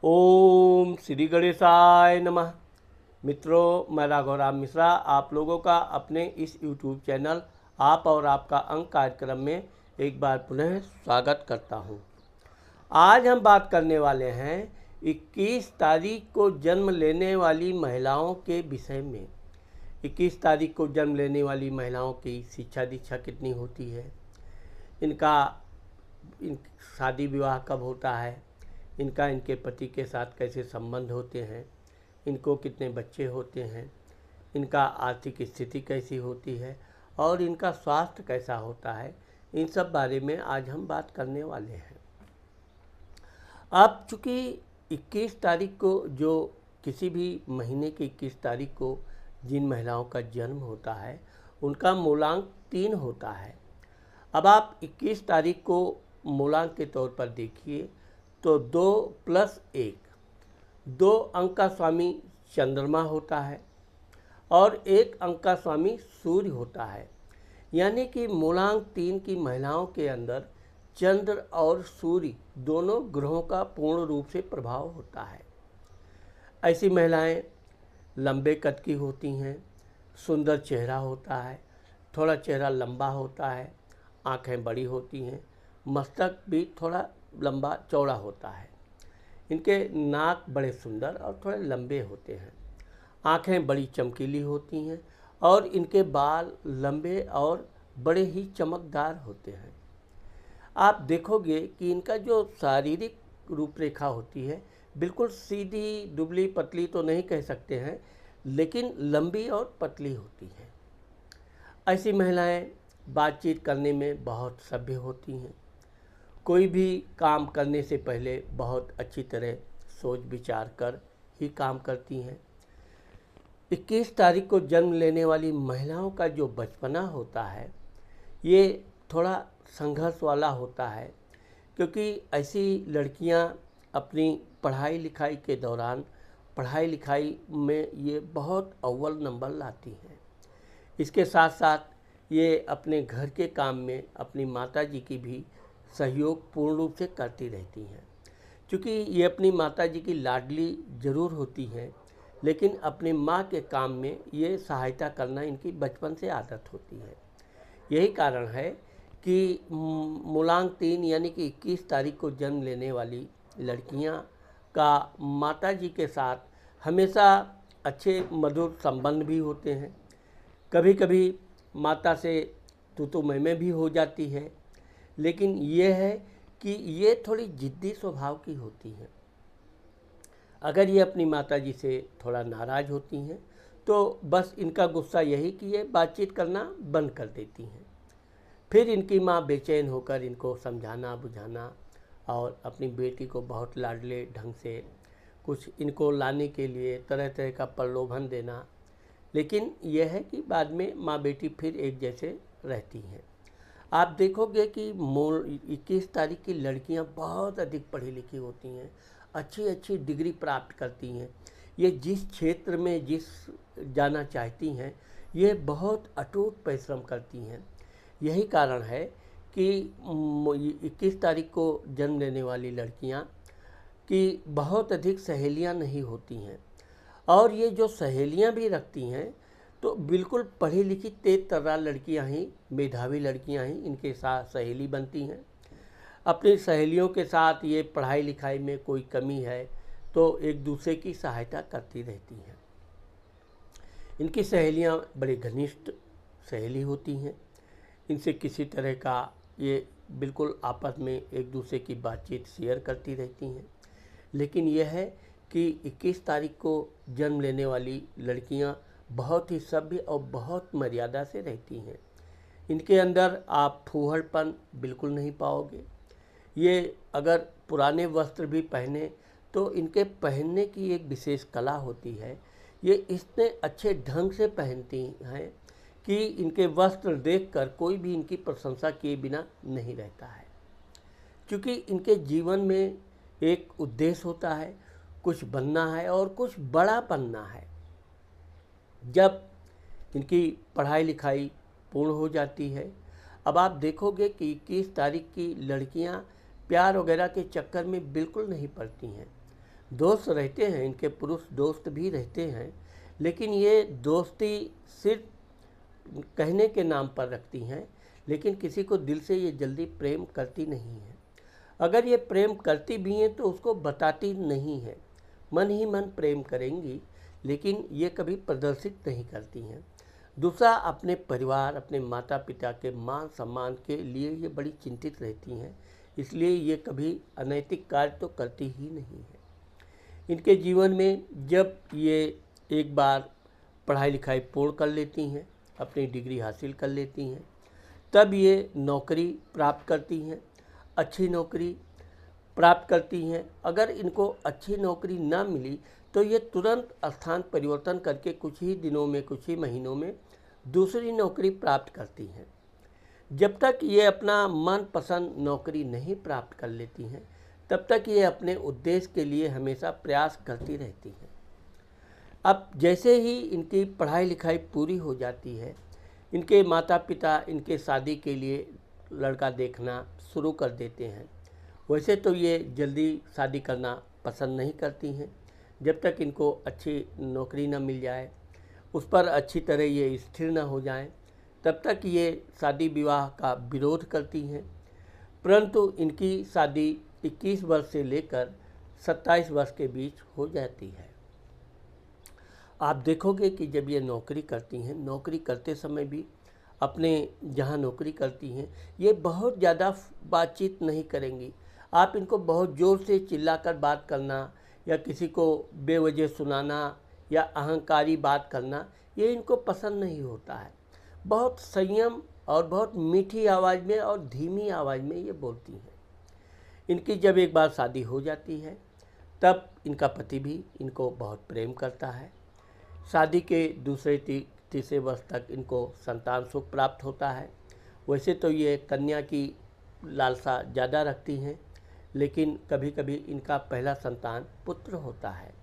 ओम श्री गणेशाय नमः। मित्रों, मैं राघवराम मिश्रा आप लोगों का अपने इस YouTube चैनल आप और आपका अंक कार्यक्रम में एक बार पुनः स्वागत करता हूं। आज हम बात करने वाले हैं 21 तारीख को जन्म लेने वाली महिलाओं के विषय में। 21 तारीख को जन्म लेने वाली महिलाओं की शिक्षा दीक्षा कितनी होती है, इनका शादी विवाह कब होता है, इनका इनके पति के साथ कैसे संबंध होते हैं, इनको कितने बच्चे होते हैं, इनका आर्थिक स्थिति कैसी होती है और इनका स्वास्थ्य कैसा होता है, इन सब बारे में आज हम बात करने वाले हैं। अब चूँकि 21 तारीख को जो किसी भी महीने की 21 तारीख को जिन महिलाओं का जन्म होता है उनका मूलांक 3 होता है। अब आप 21 तारीख को मूलांक के तौर पर देखिए तो 2 + 1, 2 अंक का स्वामी चंद्रमा होता है और 1 अंक का स्वामी सूर्य होता है। यानी कि मूलांक 3 की महिलाओं के अंदर चंद्र और सूर्य दोनों ग्रहों का पूर्ण रूप से प्रभाव होता है। ऐसी महिलाएं लंबे कद की होती हैं, सुंदर चेहरा होता है, थोड़ा चेहरा लंबा होता है, आँखें बड़ी होती हैं, मस्तक भी थोड़ा लंबा चौड़ा होता है, इनके नाक बड़े सुंदर और थोड़े लंबे होते हैं, आँखें बड़ी चमकीली होती हैं और इनके बाल लंबे और बड़े ही चमकदार होते हैं। आप देखोगे कि इनका जो शारीरिक रूपरेखा होती है बिल्कुल सीधी दुबली पतली तो नहीं कह सकते हैं, लेकिन लंबी और पतली होती हैं। ऐसी महिलाएं बातचीत करने में बहुत सभ्य होती हैं, कोई भी काम करने से पहले बहुत अच्छी तरह सोच विचार कर ही काम करती हैं। 21 तारीख को जन्म लेने वाली महिलाओं का जो बचपना होता है ये थोड़ा संघर्ष वाला होता है, क्योंकि ऐसी लड़कियां अपनी पढ़ाई लिखाई के दौरान पढ़ाई लिखाई में ये बहुत अव्वल नंबर लाती हैं। इसके साथ साथ ये अपने घर के काम में अपनी माताजी की भी सहयोग पूर्ण रूप से करती रहती हैं। क्योंकि ये अपनी माताजी की लाडली ज़रूर होती हैं, लेकिन अपनी माँ के काम में ये सहायता करना इनकी बचपन से आदत होती है। यही कारण है कि मूलांक 3 यानी कि 21 तारीख को जन्म लेने वाली लड़कियां का माताजी के साथ हमेशा अच्छे मधुर संबंध भी होते हैं। कभी कभी माता से तू मैं भी हो जाती है, लेकिन ये है कि ये थोड़ी जिद्दी स्वभाव की होती हैं। अगर ये अपनी माताजी से थोड़ा नाराज़ होती हैं तो बस इनका गुस्सा यही कि ये बातचीत करना बंद कर देती हैं। फिर इनकी माँ बेचैन होकर इनको समझाना बुझाना और अपनी बेटी को बहुत लाडले ढंग से कुछ इनको लाने के लिए तरह तरह का प्रलोभन देना, लेकिन यह है कि बाद में माँ बेटी फिर एक जैसे रहती हैं। आप देखोगे कि 21 तारीख की लड़कियां बहुत अधिक पढ़ी लिखी होती हैं, अच्छी अच्छी डिग्री प्राप्त करती हैं। ये जिस क्षेत्र में जिस जाना चाहती हैं ये बहुत अटूट परिश्रम करती हैं। यही कारण है कि 21 तारीख को जन्म लेने वाली लड़कियां की बहुत अधिक सहेलियां नहीं होती हैं, और ये जो सहेलियां भी रखती हैं तो बिल्कुल पढ़ी लिखी तेज तर्रार लड़कियां ही, मेधावी लड़कियां ही इनके साथ सहेली बनती हैं। अपनी सहेलियों के साथ ये पढ़ाई लिखाई में कोई कमी है तो एक दूसरे की सहायता करती रहती हैं। इनकी सहेलियां बड़े घनिष्ठ सहेली होती हैं, इनसे किसी तरह का ये बिल्कुल आपस में एक दूसरे की बातचीत शेयर करती रहती हैं। लेकिन यह है कि 21 तारीख को जन्म लेने वाली लड़कियां बहुत ही सभ्य और बहुत मर्यादा से रहती हैं। इनके अंदर आप फूहड़पन बिल्कुल नहीं पाओगे। ये अगर पुराने वस्त्र भी पहने तो इनके पहनने की एक विशेष कला होती है। ये इतने अच्छे ढंग से पहनती हैं कि इनके वस्त्र देखकर कोई भी इनकी प्रशंसा किए बिना नहीं रहता है, क्योंकि इनके जीवन में एक उद्देश्य होता है, कुछ बनना है और कुछ बड़ा बनना है। जब इनकी पढ़ाई लिखाई पूर्ण हो जाती है, अब आप देखोगे कि 21 तारीख की लड़कियां प्यार वगैरह के चक्कर में बिल्कुल नहीं पड़ती हैं। दोस्त रहते हैं, इनके पुरुष दोस्त भी रहते हैं, लेकिन ये दोस्ती सिर्फ कहने के नाम पर रखती हैं, लेकिन किसी को दिल से ये जल्दी प्रेम करती नहीं है। अगर ये प्रेम करती भी हैं तो उसको बताती नहीं है, मन ही मन प्रेम करेंगी, लेकिन ये कभी प्रदर्शित नहीं करती हैं। दूसरा, अपने परिवार, अपने माता पिता के मान सम्मान के लिए ये बड़ी चिंतित रहती हैं, इसलिए ये कभी अनैतिक कार्य तो करती ही नहीं है। इनके जीवन में जब ये एक बार पढ़ाई लिखाई पूर्ण कर लेती हैं, अपनी डिग्री हासिल कर लेती हैं, तब ये नौकरी प्राप्त करती हैं, अच्छी नौकरी प्राप्त करती हैं। अगर इनको अच्छी नौकरी ना मिली तो ये तुरंत स्थान परिवर्तन करके कुछ ही दिनों में, कुछ ही महीनों में दूसरी नौकरी प्राप्त करती हैं। जब तक ये अपना मनपसंद नौकरी नहीं प्राप्त कर लेती हैं, तब तक ये अपने उद्देश्य के लिए हमेशा प्रयास करती रहती हैं। अब जैसे ही इनकी पढ़ाई लिखाई पूरी हो जाती है, इनके माता पिता इनके शादी के लिए लड़का देखना शुरू कर देते हैं। वैसे तो ये जल्दी शादी करना पसंद नहीं करती हैं, जब तक इनको अच्छी नौकरी न मिल जाए, उस पर अच्छी तरह ये स्थिर न हो जाएं, तब तक ये शादी विवाह का विरोध करती हैं। परंतु इनकी शादी 21 वर्ष से लेकर 27 वर्ष के बीच हो जाती है। आप देखोगे कि जब ये नौकरी करती हैं, नौकरी करते समय भी अपने जहाँ नौकरी करती हैं, ये बहुत ज़्यादा बातचीत नहीं करेंगी। आप इनको बहुत ज़ोर से चिल्लाकर बात करना या किसी को बेवजह सुनाना या अहंकारी बात करना, ये इनको पसंद नहीं होता है। बहुत संयम और बहुत मीठी आवाज़ में और धीमी आवाज़ में ये बोलती हैं। इनकी जब एक बार शादी हो जाती है, तब इनका पति भी इनको बहुत प्रेम करता है। शादी के दूसरे तीसरे वर्ष तक इनको संतान सुख प्राप्त होता है। वैसे तो ये कन्या की लालसा ज़्यादा रखती हैं, लेकिन कभी कभी इनका पहला संतान पुत्र होता है।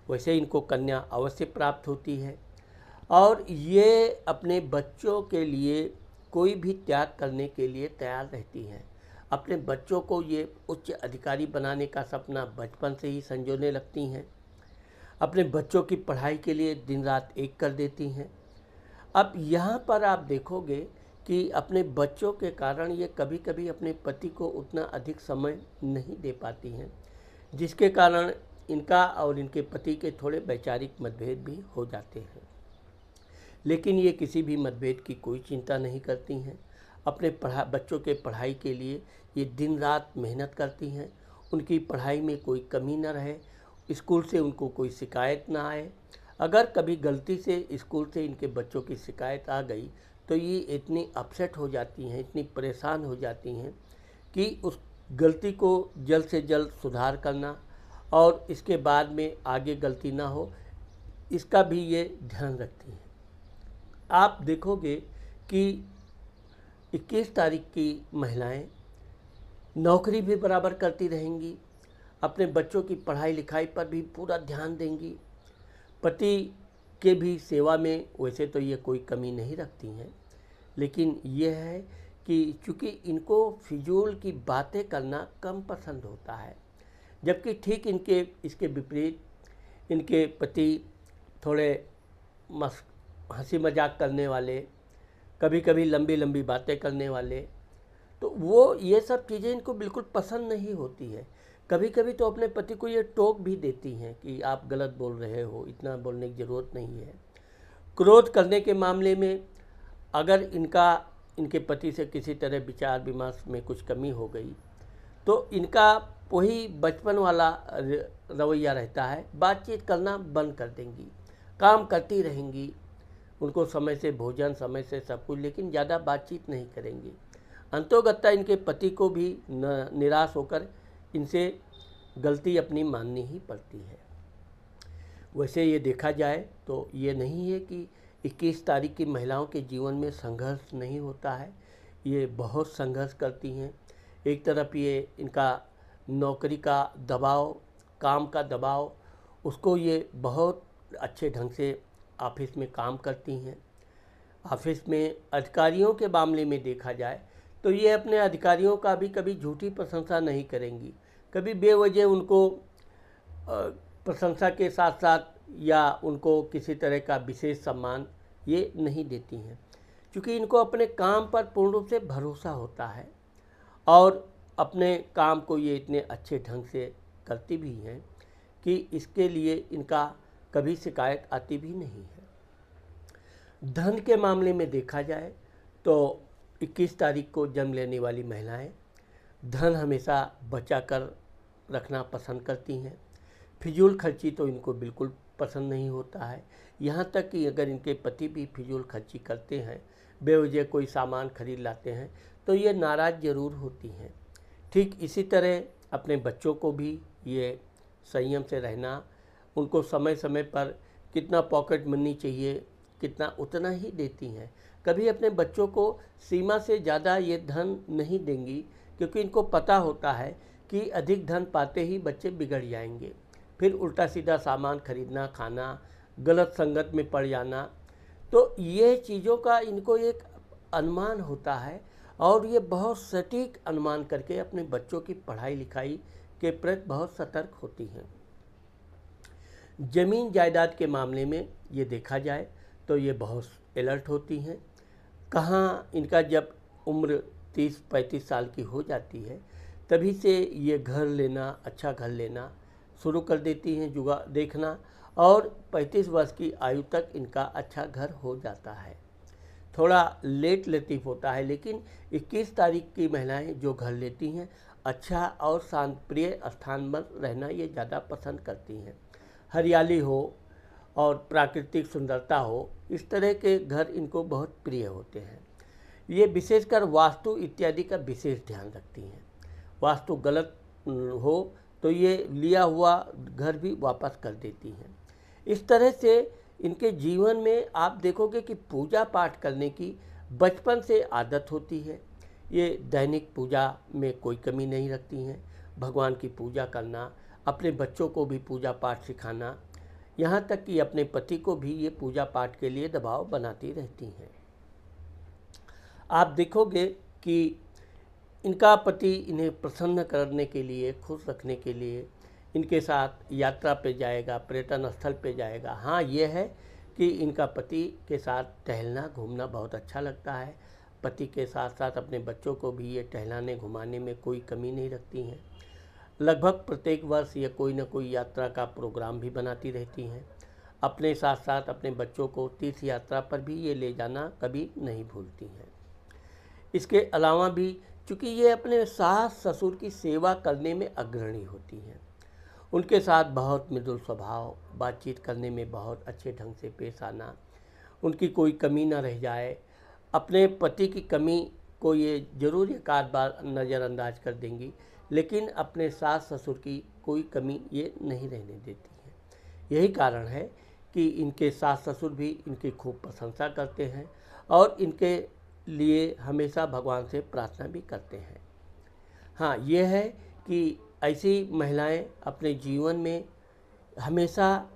वैसे इनको कन्या अवश्य प्राप्त होती है और ये अपने बच्चों के लिए कोई भी त्याग करने के लिए तैयार रहती हैं। अपने बच्चों को ये उच्च अधिकारी बनाने का सपना बचपन से ही संजोने लगती हैं। अपने बच्चों की पढ़ाई के लिए दिन रात एक कर देती हैं। अब यहाँ पर आप देखोगे कि अपने बच्चों के कारण ये कभी कभी अपने पति को उतना अधिक समय नहीं दे पाती हैं, जिसके कारण इनका और इनके पति के थोड़े वैचारिक मतभेद भी हो जाते हैं। लेकिन ये किसी भी मतभेद की कोई चिंता नहीं करती हैं। अपने बच्चों के पढ़ाई के लिए ये दिन रात मेहनत करती हैं। उनकी पढ़ाई में कोई कमी न रहे, स्कूल से उनको कोई शिकायत ना आए। अगर कभी गलती से स्कूल से इनके बच्चों की शिकायत आ गई तो ये इतनी अपसेट हो जाती हैं, इतनी परेशान हो जाती हैं कि उस गलती को जल्द से जल्द सुधार करना और इसके बाद में आगे गलती ना हो, इसका भी ये ध्यान रखती हैं। आप देखोगे कि 21 तारीख की महिलाएं नौकरी भी बराबर करती रहेंगी, अपने बच्चों की पढ़ाई लिखाई पर भी पूरा ध्यान देंगी, पति के भी सेवा में वैसे तो ये कोई कमी नहीं रखती हैं। लेकिन यह है कि चूँकि इनको फिजूल की बातें करना कम पसंद होता है, जबकि ठीक इसके विपरीत इनके पति थोड़े हंसी मजाक करने वाले, कभी कभी लंबी लंबी बातें करने वाले, तो वो ये सब चीज़ें इनको बिल्कुल पसंद नहीं होती है। कभी कभी तो अपने पति को ये टोक भी देती हैं कि आप गलत बोल रहे हो, इतना बोलने की ज़रूरत नहीं है। क्रोध करने के मामले में अगर इनके पति से किसी तरह विचार विमर्श में कुछ कमी हो गई तो इनका वही बचपन वाला रवैया रहता है, बातचीत करना बंद कर देंगी, काम करती रहेंगी, उनको समय से भोजन, समय से सब कुछ, लेकिन ज़्यादा बातचीत नहीं करेंगी। अंतोगत्ता इनके पति को भी निराश होकर इनसे गलती अपनी माननी ही पड़ती है। वैसे ये देखा जाए तो ये नहीं है कि 21 तारीख की महिलाओं के जीवन में संघर्ष नहीं होता है, ये बहुत संघर्ष करती हैं। एक तरफ ये इनका नौकरी का दबाव, काम का दबाव, उसको ये बहुत अच्छे ढंग से ऑफिस में काम करती हैं। ऑफिस में अधिकारियों के मामले में देखा जाए तो ये अपने अधिकारियों का भी कभी झूठी प्रशंसा नहीं करेंगी, कभी बेवजह उनको प्रशंसा के साथ साथ या उनको किसी तरह का विशेष सम्मान ये नहीं देती हैं, क्योंकि इनको अपने काम पर पूर्ण रूप से भरोसा होता है और अपने काम को ये इतने अच्छे ढंग से करती भी हैं कि इसके लिए इनका कभी शिकायत आती भी नहीं है। धन के मामले में देखा जाए तो 21 तारीख को जन्म लेने वाली महिलाएं धन हमेशा बचा कर रखना पसंद करती हैं। फिजूल खर्ची तो इनको बिल्कुल पसंद नहीं होता है। यहाँ तक कि अगर इनके पति भी फिजूल खर्ची करते हैं, बेवजह कोई सामान खरीद लाते हैं, तो ये नाराज़ ज़रूर होती हैं। ठीक इसी तरह अपने बच्चों को भी ये संयम से रहना, उनको समय समय पर कितना पॉकेट मनी चाहिए, कितना उतना ही देती हैं। कभी अपने बच्चों को सीमा से ज़्यादा ये धन नहीं देंगी, क्योंकि इनको पता होता है कि अधिक धन पाते ही बच्चे बिगड़ जाएंगे, फिर उल्टा सीधा सामान खरीदना, खाना, गलत संगत में पड़ जाना। तो ये चीज़ों का इनको एक अनुमान होता है और ये बहुत सटीक अनुमान करके अपने बच्चों की पढ़ाई लिखाई के प्रति बहुत सतर्क होती हैं। ज़मीन जायदाद के मामले में ये देखा जाए तो ये बहुत अलर्ट होती हैं। कहाँ इनका जब उम्र 30-35 साल की हो जाती है, तभी से ये घर लेना, अच्छा घर लेना शुरू कर देती हैं, जुगा देखना, और 35 वर्ष की आयु तक इनका अच्छा घर हो जाता है। थोड़ा लेट लतीफ़ होता है, लेकिन 21 तारीख की महिलाएं जो घर लेती हैं, अच्छा और शांत प्रिय स्थान पर रहना ये ज़्यादा पसंद करती हैं। हरियाली हो और प्राकृतिक सुंदरता हो, इस तरह के घर इनको बहुत प्रिय होते हैं। ये विशेषकर वास्तु इत्यादि का विशेष ध्यान रखती हैं। वास्तु गलत हो तो ये लिया हुआ घर भी वापस कर देती हैं। इस तरह से इनके जीवन में आप देखोगे कि पूजा पाठ करने की बचपन से आदत होती है। ये दैनिक पूजा में कोई कमी नहीं रखती हैं। भगवान की पूजा करना, अपने बच्चों को भी पूजा पाठ सिखाना, यहाँ तक कि अपने पति को भी ये पूजा पाठ के लिए दबाव बनाती रहती हैं। आप देखोगे कि इनका पति इन्हें प्रसन्न करने के लिए, खुश रखने के लिए इनके साथ यात्रा पे जाएगा, पर्यटन स्थल पे जाएगा। हाँ, ये है कि इनका पति के साथ टहलना घूमना बहुत अच्छा लगता है। पति के साथ साथ अपने बच्चों को भी ये टहलाने घुमाने में कोई कमी नहीं रखती हैं। लगभग प्रत्येक वर्ष ये कोई न कोई यात्रा का प्रोग्राम भी बनाती रहती हैं। अपने साथ साथ अपने बच्चों को तीर्थ यात्रा पर भी ये ले जाना कभी नहीं भूलती हैं। इसके अलावा भी चूँकि ये अपने सास ससुर की सेवा करने में अग्रणी होती हैं, उनके साथ बहुत मृदुल स्वभाव, बातचीत करने में बहुत अच्छे ढंग से पेश आना, उनकी कोई कमी न रह जाए। अपने पति की कमी को ये ज़रूर एक आध बार नज़रअंदाज कर देंगी, लेकिन अपने सास ससुर की कोई कमी ये नहीं रहने देती हैं। यही कारण है कि इनके सास ससुर भी इनकी खूब प्रशंसा करते हैं और इनके लिए हमेशा भगवान से प्रार्थना भी करते हैं। हाँ, ये है कि ऐसी महिलाएं अपने जीवन में हमेशा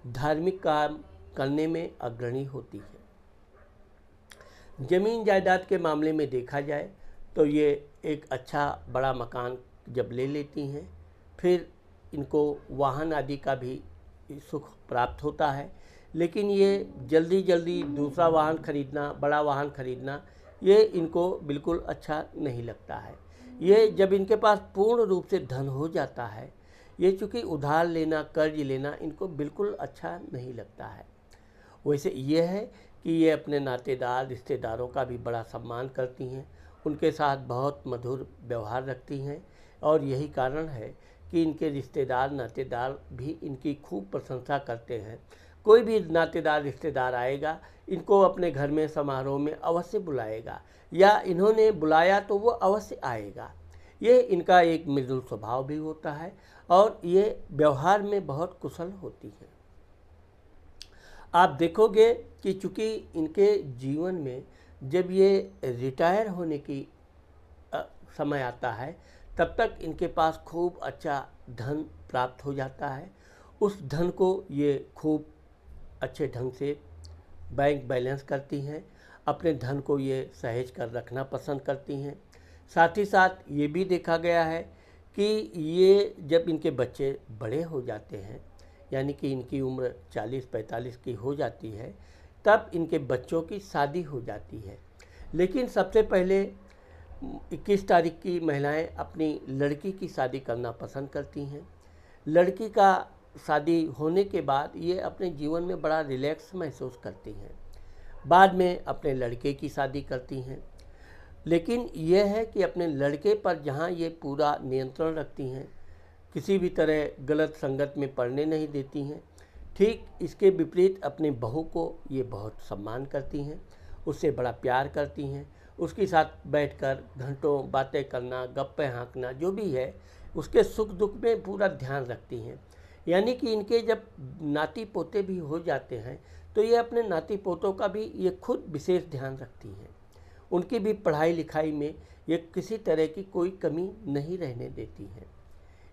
धार्मिक काम करने में अग्रणी होती है। ज़मीन जायदाद के मामले में देखा जाए तो ये एक अच्छा बड़ा मकान जब ले लेती हैं, फिर इनको वाहन आदि का भी सुख प्राप्त होता है, लेकिन ये जल्दी जल्दी दूसरा वाहन खरीदना, बड़ा वाहन खरीदना, ये इनको बिल्कुल अच्छा नहीं लगता है। ये जब इनके पास पूर्ण रूप से धन हो जाता है, ये चूँकि उधार लेना, कर्ज लेना इनको बिल्कुल अच्छा नहीं लगता है। वैसे ये है कि ये अपने नातेदार रिश्तेदारों का भी बड़ा सम्मान करती हैं, उनके साथ बहुत मधुर व्यवहार रखती हैं, और यही कारण है कि इनके रिश्तेदार नातेदार भी इनकी खूब प्रशंसा करते हैं। कोई भी नातेदार रिश्तेदार आएगा, इनको अपने घर में समारोह में अवश्य बुलाएगा, या इन्होंने बुलाया तो वो अवश्य आएगा। ये इनका एक मृदुल स्वभाव भी होता है और ये व्यवहार में बहुत कुशल होती हैं। आप देखोगे कि चूँकि इनके जीवन में जब ये रिटायर होने की समय आता है, तब तक इनके पास खूब अच्छा धन प्राप्त हो जाता है। उस धन को ये खूब अच्छे ढंग से बैंक बैलेंस करती हैं, अपने धन को ये सहेज कर रखना पसंद करती हैं। साथ ही साथ ये भी देखा गया है कि ये जब इनके बच्चे बड़े हो जाते हैं, यानी कि इनकी उम्र 40-45 की हो जाती है, तब इनके बच्चों की शादी हो जाती है। लेकिन सबसे पहले 21 तारीख की महिलाएं अपनी लड़की की शादी करना पसंद करती हैं। लड़की का शादी होने के बाद ये अपने जीवन में बड़ा रिलैक्स महसूस करती हैं। बाद में अपने लड़के की शादी करती हैं। लेकिन यह है कि अपने लड़के पर जहाँ ये पूरा नियंत्रण रखती हैं, किसी भी तरह गलत संगत में पड़ने नहीं देती हैं, ठीक इसके विपरीत अपने बहू को ये बहुत सम्मान करती हैं, उससे बड़ा प्यार करती हैं, उसके साथ बैठकर घंटों बातें करना, गप्पे हाँकना, जो भी है उसके सुख दुख में पूरा ध्यान रखती हैं। यानी कि इनके जब नाती पोते भी हो जाते हैं तो ये अपने नाती पोतों का भी ये खुद विशेष ध्यान रखती हैं। उनकी भी पढ़ाई लिखाई में ये किसी तरह की कोई कमी नहीं रहने देती हैं।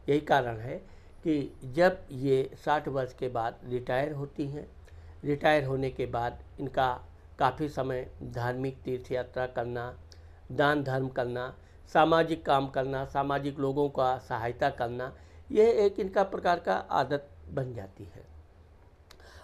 यही कारण है कि जब ये 60 वर्ष के बाद रिटायर होती हैं, रिटायर होने के बाद इनका काफ़ी समय धार्मिक तीर्थ यात्रा करना, दान धर्म करना, सामाजिक काम करना, सामाजिक लोगों का सहायता करना, यह एक इनका प्रकार का आदत बन जाती है।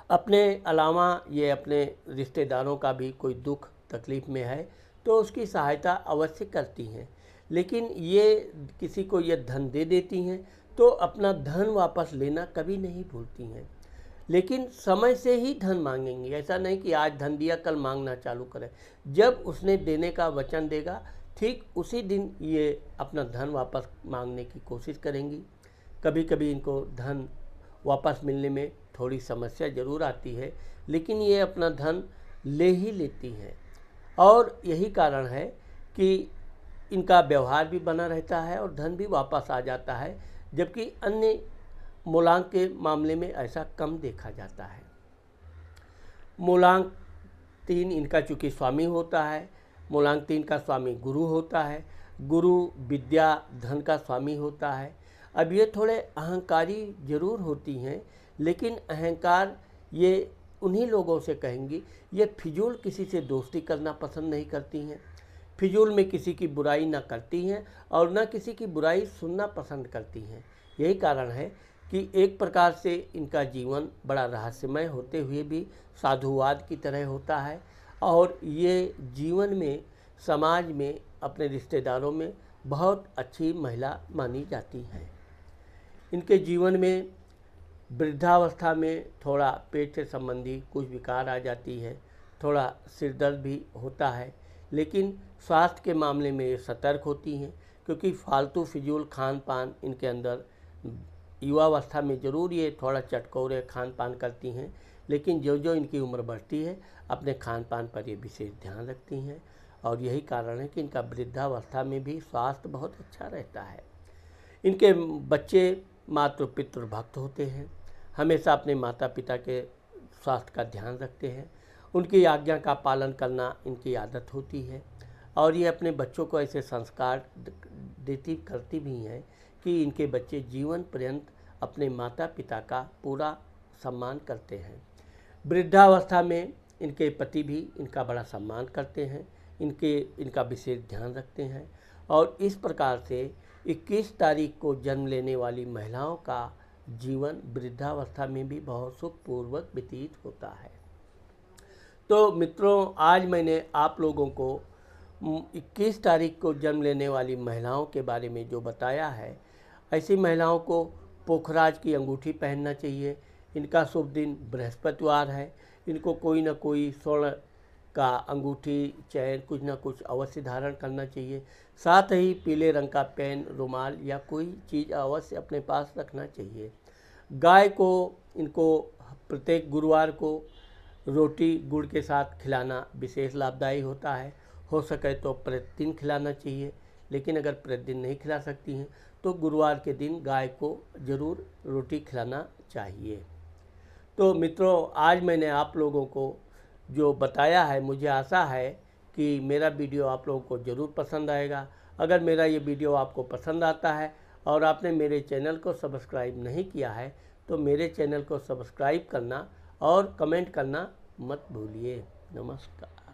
अपने अलावा ये अपने रिश्तेदारों का भी कोई दुख तकलीफ़ में है तो उसकी सहायता अवश्य करती हैं। लेकिन ये किसी को ये धन दे देती हैं तो अपना धन वापस लेना कभी नहीं भूलती हैं। लेकिन समय से ही धन मांगेंगी, ऐसा नहीं कि आज धन दिया कल मांगना चालू करें। जब उसने देने का वचन देगा ठीक उसी दिन ये अपना धन वापस मांगने की कोशिश करेंगी। कभी कभी इनको धन वापस मिलने में थोड़ी समस्या ज़रूर आती है, लेकिन ये अपना धन ले ही लेती हैं। और यही कारण है कि इनका व्यवहार भी बना रहता है और धन भी वापस आ जाता है, जबकि अन्य मूलांक के मामले में ऐसा कम देखा जाता है। मूलांक 3 इनका चूँकि स्वामी होता है, मूलांक 3 का स्वामी गुरु होता है। गुरु विद्या धन का स्वामी होता है। अब ये थोड़े अहंकारी जरूर होती हैं, लेकिन अहंकार ये उन्हीं लोगों से कहेंगी, ये फिजूल किसी से दोस्ती करना पसंद नहीं करती हैं, फिजूल में किसी की बुराई ना करती हैं और ना किसी की बुराई सुनना पसंद करती हैं। यही कारण है कि एक प्रकार से इनका जीवन बड़ा रहस्यमय होते हुए भी साधुवाद की तरह होता है और ये जीवन में समाज में अपने रिश्तेदारों में बहुत अच्छी महिला मानी जाती हैं। इनके जीवन में वृद्धावस्था में थोड़ा पेट से संबंधी कुछ विकार आ जाती है, थोड़ा सिरदर्द भी होता है, लेकिन स्वास्थ्य के मामले में ये सतर्क होती हैं क्योंकि फालतू फिजूल खान पान इनके अंदर युवावस्था में ज़रूर ये थोड़ा चटकोरे खान पान करती हैं, लेकिन जो जो इनकी उम्र बढ़ती है अपने खान पान पर ये विशेष ध्यान रखती हैं और यही कारण है कि इनका वृद्धावस्था में भी स्वास्थ्य बहुत अच्छा रहता है। इनके बच्चे मातृ पितृ भक्त होते हैं, हमेशा अपने माता पिता के स्वास्थ्य का ध्यान रखते हैं, उनकी आज्ञा का पालन करना इनकी आदत होती है और ये अपने बच्चों को ऐसे संस्कार करती भी हैं कि इनके बच्चे जीवन पर्यंत अपने माता पिता का पूरा सम्मान करते हैं। वृद्धावस्था में इनके पति भी इनका बड़ा सम्मान करते हैं, इनका विशेष ध्यान रखते हैं और इस प्रकार से 21 तारीख को जन्म लेने वाली महिलाओं का जीवन वृद्धावस्था में भी बहुत सुखपूर्वक व्यतीत होता है। तो मित्रों, आज मैंने आप लोगों को 21 तारीख को जन्म लेने वाली महिलाओं के बारे में जो बताया है, ऐसी महिलाओं को पोखराज की अंगूठी पहनना चाहिए। इनका शुभ दिन बृहस्पतिवार है। इनको कोई ना कोई स्वर्ण का अंगूठी, चैन, कुछ ना कुछ अवश्य धारण करना चाहिए। साथ ही पीले रंग का पेन, रुमाल या कोई चीज़ अवश्य अपने पास रखना चाहिए। गाय को इनको प्रत्येक गुरुवार को रोटी गुड़ के साथ खिलाना विशेष लाभदायी होता है। हो सके तो प्रतिदिन खिलाना चाहिए, लेकिन अगर प्रतिदिन नहीं खिला सकती हैं तो गुरुवार के दिन गाय को ज़रूर रोटी खिलाना चाहिए। तो मित्रों, आज मैंने आप लोगों को जो बताया है, मुझे आशा है कि मेरा वीडियो आप लोगों को ज़रूर पसंद आएगा। अगर मेरा ये वीडियो आपको पसंद आता है और आपने मेरे चैनल को सब्सक्राइब नहीं किया है तो मेरे चैनल को सब्सक्राइब करना और कमेंट करना मत भूलिए। नमस्कार।